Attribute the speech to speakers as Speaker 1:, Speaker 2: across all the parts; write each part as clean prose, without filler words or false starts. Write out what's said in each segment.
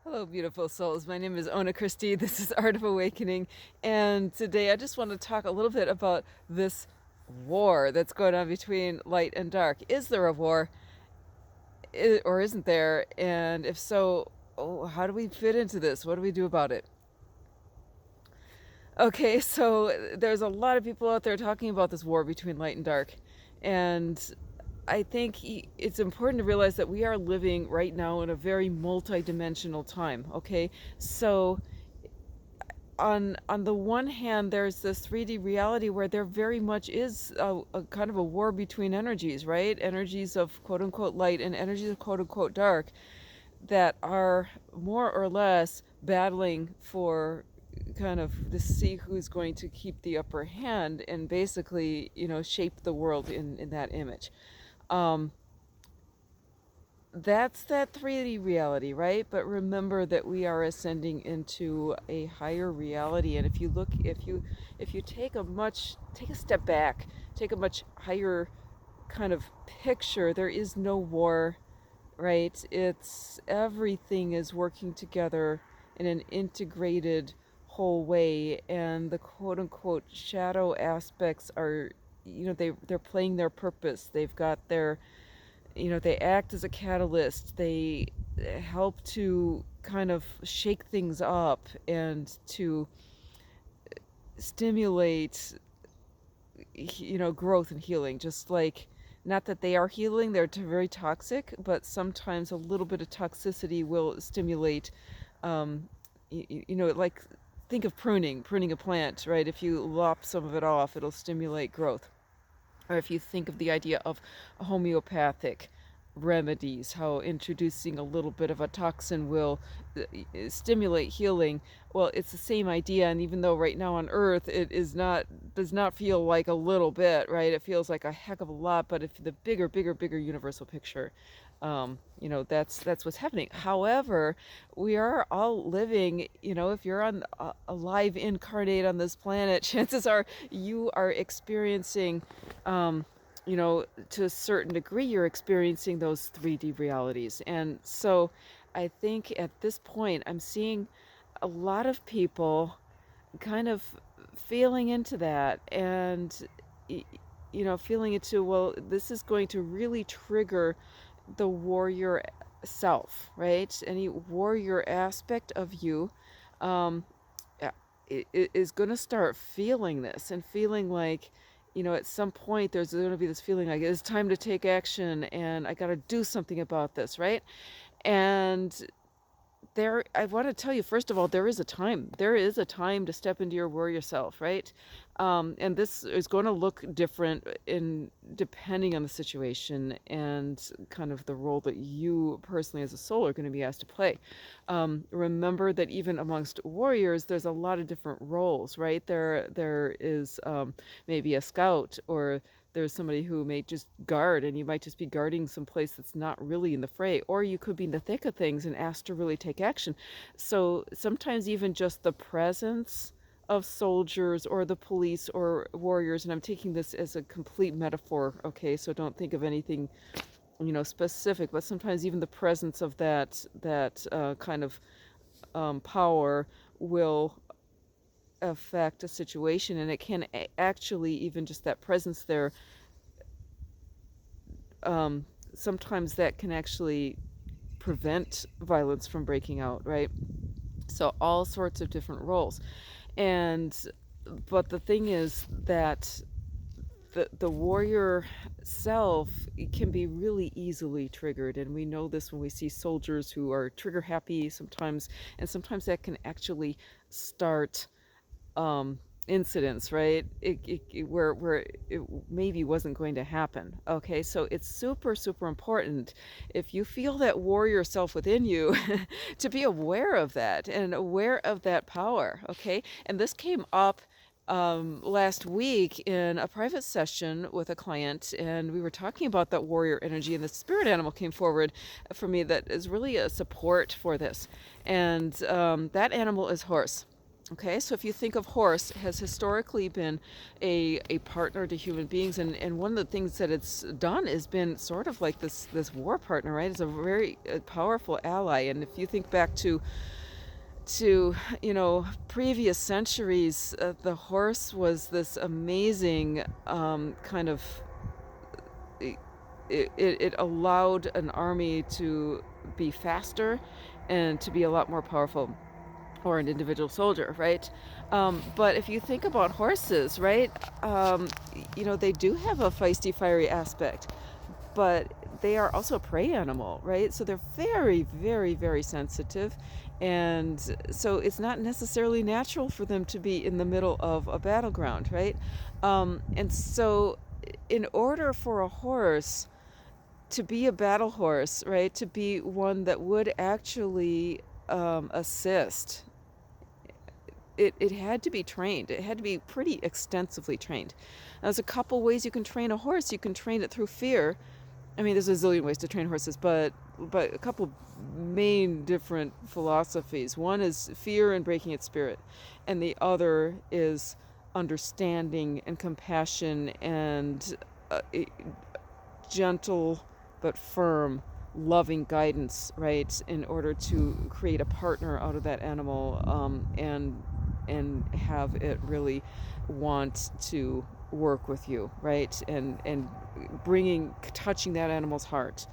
Speaker 1: Hello, beautiful souls. My name is Ona Christie. This is Art of Awakening. And today I just want to talk a little bit about this war that's going on between light and dark. Is there a war or isn't there? And if so, how do we fit into this? What do we do about it? Okay, so there's a lot of people out there talking about this war between light and dark. And I think it's important to realize that we are living right now in a very multi-dimensional time. Okay, so on the one hand, there's this 3D reality where there very much is a kind of a war between energies, right? Energies of quote unquote light and energies of quote unquote dark that are more or less battling for kind of to see who's going to keep the upper hand and basically, shape the world in that image. Um, that's that 3D reality, right? But remember that we are ascending into a higher reality. And if you take a step back, take a much higher kind of picture, there is no war, right? It's everything is working together in an integrated whole way, and the quote unquote shadow aspects are, they're playing their purpose. They've got their, they act as a catalyst. They help to kind of shake things up and to stimulate, growth and healing. Just like, not that they are healing, they're very toxic, but sometimes a little bit of toxicity will stimulate, um, like, think of pruning a plant, right? If you lop some of it off, it'll stimulate growth. Or if you think of the idea of homeopathic remedies, how introducing a little bit of a toxin will stimulate healing. Well, it's the same idea, and even though right now on Earth it is not does not feel like a little bit, right? It feels like a heck of a lot. But if the bigger universal picture, that's what's happening. However, we are all living. If you're on alive, incarnate on this planet, chances are you are experiencing, to a certain degree, you're experiencing those 3D realities. And so I think at this point, I'm seeing a lot of people kind of feeling into that and, feeling into, well, this is going to really trigger the warrior self, right? Any warrior aspect of you. Um, is going to start feeling this and feeling like, at some point there's going to be this feeling like it's time to take action and I got to do something about this, right? And I want to tell you, first of all, there is a time. There is a time to step into your warrior self, right? And this is going to look different in depending on the situation and kind of the role that you personally as a soul are going to be asked to play. Remember that even amongst warriors, there's a lot of different roles, right? There is maybe a scout, or there's somebody who may just guard, and you might just be guarding some place that's not really in the fray, or you could be in the thick of things and asked to really take action. So sometimes even just the presence of soldiers or the police or warriors, and I'm taking this as a complete metaphor, okay? So don't think of anything, specific, but sometimes even the presence of that kind of power will affect a situation, and it can actually, even just that presence there, sometimes that can actually prevent violence from breaking out, right? So all sorts of different roles. And but the thing is that the warrior self can be really easily triggered, and we know this when we see soldiers who are trigger happy sometimes, and sometimes that can actually start incidents, right? Where it maybe wasn't going to happen. Okay, so it's super, super important, if you feel that warrior self within you, to be aware of that and aware of that power. Okay, and this came up last week in a private session with a client, and we were talking about that warrior energy, and the spirit animal came forward for me that is really a support for this. And that animal is horse. Okay, so if you think of horse has historically been a partner to human beings, and one of the things that it's done is been sort of like this war partner, right? It's a very powerful ally. And if you think back to previous centuries, the horse was this amazing kind of it, it allowed an army to be faster and to be a lot more powerful, or an individual soldier, right? But if you think about horses, right, they do have a feisty, fiery aspect, but they are also a prey animal, right? So they're very, very, very sensitive. And so it's not necessarily natural for them to be in the middle of a battleground, right? And so, in order for a horse to be a battle horse, right, to be one that would actually assist, it had to be trained. It had to be pretty extensively trained. Now, there's a couple ways you can train a horse. You can train it through fear. I mean, there's a zillion ways to train horses, but a couple main different philosophies. One is fear and breaking its spirit, and the other is understanding and compassion and gentle but firm, loving guidance, right, in order to create a partner out of that animal, and have it really want to work with you, right, and touching that animal's heart.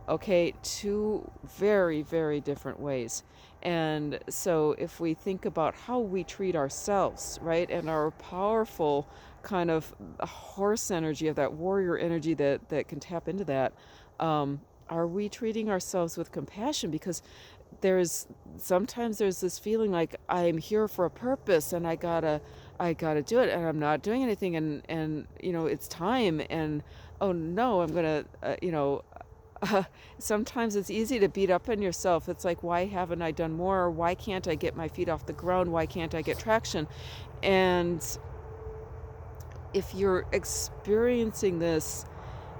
Speaker 1: Okay, two very, very different ways. And so if we think about how we treat ourselves, right, and our powerful kind of horse energy, of that warrior energy that can tap into that, are we treating ourselves with compassion? Because sometimes there's this feeling like I'm here for a purpose, and I gotta do it, and I'm not doing anything, and it's time, and oh no, I'm gonna sometimes it's easy to beat up on yourself. It's like, why haven't I done more? Why can't I get my feet off the ground? Why can't I get traction? And if you're experiencing this,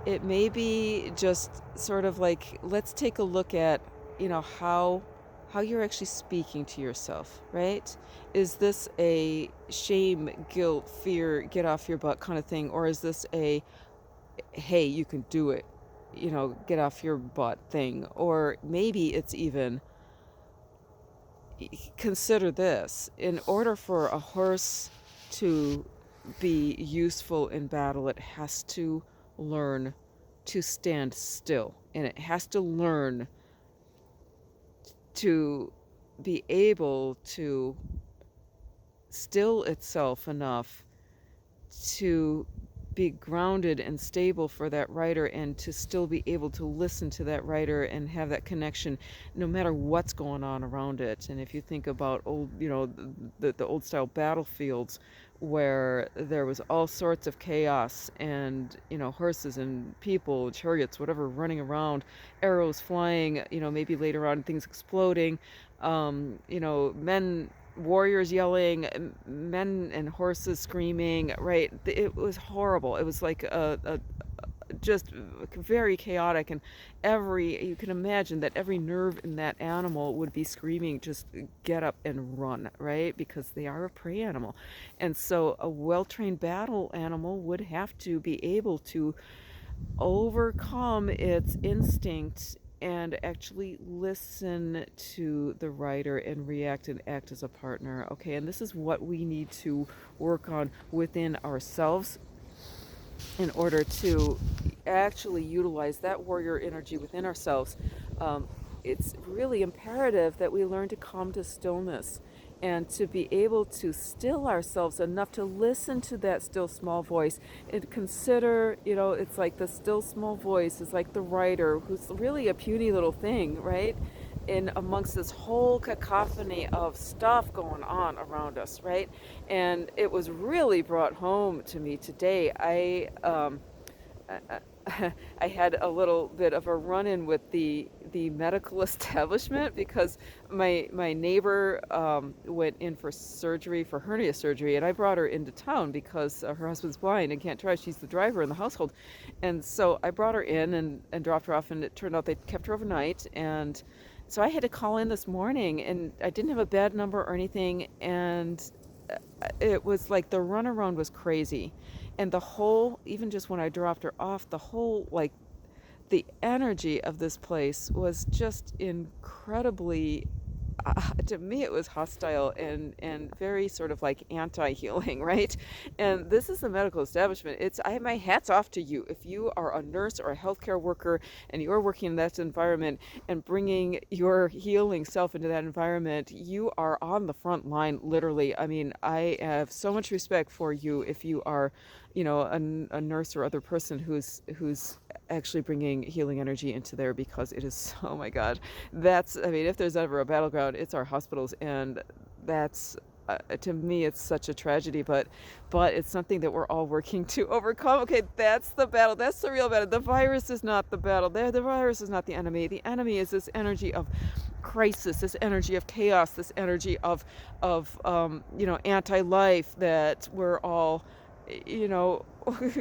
Speaker 1: it may be just sort of like, let's take a look at, how you're actually speaking to yourself, right? Is this a shame, guilt, fear, get off your butt kind of thing? Or is this a, hey, you can do it, get off your butt thing? Or maybe it's even, consider this: in order for a horse to be useful in battle, it has to learn to stand still, and it has to learn to be able to still itself enough to be grounded and stable for that rider, and to still be able to listen to that rider and have that connection no matter what's going on around it. And if you think about old, the old style battlefields, where there was all sorts of chaos, and horses and people, chariots, whatever, running around, arrows flying, maybe later on things exploding, men, warriors yelling, men and horses screaming, right? It was horrible. It was like a just very chaotic, and you can imagine that every nerve in that animal would be screaming, just get up and run, right? Because they are a prey animal. And so a well-trained battle animal would have to be able to overcome its instinct and actually listen to the rider and react and act as a partner. Okay, and this is what we need to work on within ourselves in order to actually utilize that warrior energy within ourselves. It's really imperative that we learn to come to stillness, and to be able to still ourselves enough to listen to that still small voice, and consider, it's like the still small voice is like the writer, who's really a puny little thing, right? In amongst this whole cacophony of stuff going on around us, right? And it was really brought home to me today. I had a little bit of a run-in with the medical establishment, because my neighbor went in for surgery, for hernia surgery, and I brought her into town because her husband's blind and can't drive. She's the driver in the household, and so I brought her in and dropped her off, and it turned out they kept her overnight, and So I had to call in this morning, and I didn't have a bad number or anything, and it was like the runaround was crazy. And the whole, even just when I dropped her off, the whole, like, the energy of this place was just incredibly, to me it was hostile and very sort of like anti-healing, right? And this is a medical establishment. It's, I have my hats off to you if you are a nurse or a healthcare worker and you're working in that environment and bringing your healing self into that environment. You are on the front line, literally. I mean, I have so much respect for you if you are, you know, a nurse or other person who's actually bringing healing energy into there, because it is, oh my God, that's, I mean, if there's ever a battleground, it's our hospitals. And that's, to me, it's such a tragedy, but it's something that we're all working to overcome. Okay, that's the battle. That's the real battle. The virus is not the battle. The virus is not the enemy. The enemy is this energy of crisis, this energy of chaos, this energy of you know, anti-life that we're all, you know,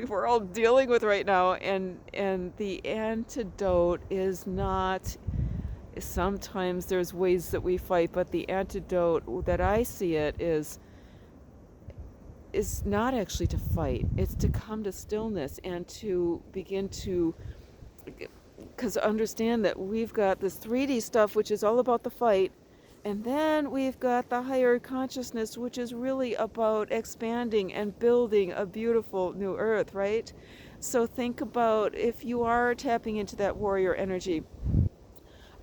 Speaker 1: we're all dealing with right now. And the antidote is not, sometimes there's ways that we fight, but the antidote that I see it is not actually to fight. It's to come to stillness and to begin to, because understand that we've got this 3D stuff, which is all about the fight, and then we've got the higher consciousness, which is really about expanding and building a beautiful new earth, right? So think about, if you are tapping into that warrior energy,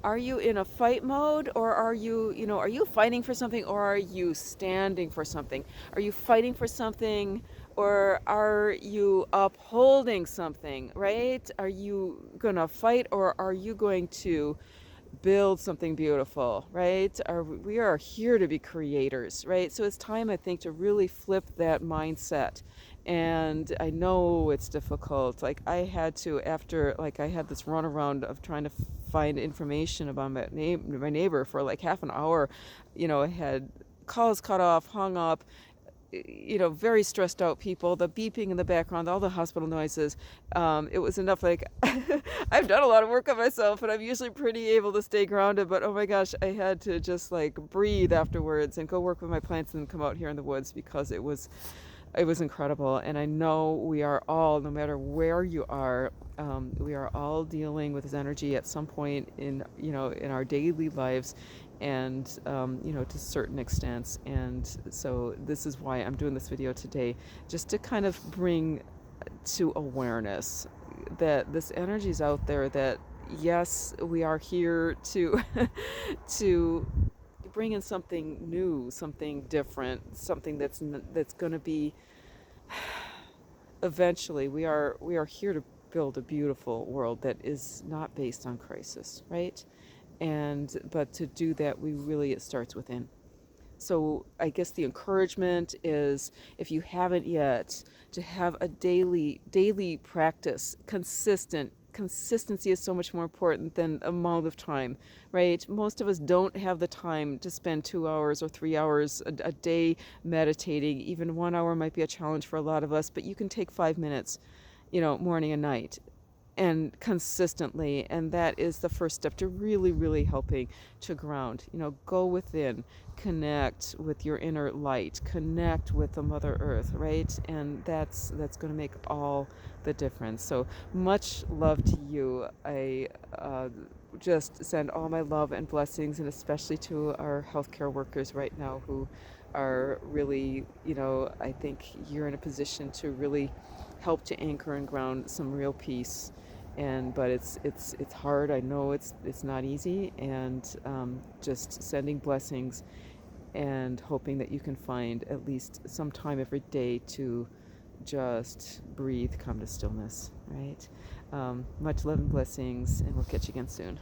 Speaker 1: are you in a fight mode, or are you, you know, are you fighting for something, or are you standing for something? Are you fighting for something, or are you upholding something, right? Are you going to fight, or are you going to build something beautiful, right? We are here to be creators, right? So it's time, I think, to really flip that mindset. And I know it's difficult. Like, I had to, after, like, I had this runaround of trying to find information about my neighbor for like half an hour. You know, I had calls cut off, hung up, you know, very stressed out people, the beeping in the background, all the hospital noises. It was enough. Like, I've done a lot of work on myself, and I'm usually pretty able to stay grounded, but oh my gosh, I had to just like breathe afterwards and go work with my plants and come out here in the woods, because it was incredible. And I know we are all, no matter where you are, we are all dealing with this energy at some point in, you know, in our daily lives, and you know, to certain extents. And so this is why I'm doing this video today, just to kind of bring to awareness that this energy is out there, that yes, we are here to to bring in something new, something different, something that's going to be, eventually, we are here to build a beautiful world that is not based on crisis, right? And but to do that, we really, it starts within. So I guess the encouragement is, if you haven't yet, to have a daily practice, consistent. Consistency is so much more important than amount of time, right? Most of us don't have the time to spend 2 hours or 3 hours a day meditating. Even 1 hour might be a challenge for a lot of us, but you can take 5 minutes, you know, morning and night, and consistently. And that is the first step to really helping to ground. You know, go within, connect with your inner light, connect with the Mother Earth, right? And that's going to make all the difference. So much love to you. I just send all my love and blessings, and especially to our healthcare workers right now, who are really, you know, I think you're in a position to really help to anchor and ground some real peace. And but it's hard. I know it's not easy. And just sending blessings, and hoping that you can find at least some time every day to just breathe, come to stillness, right? Much love and blessings, and we'll catch you again soon.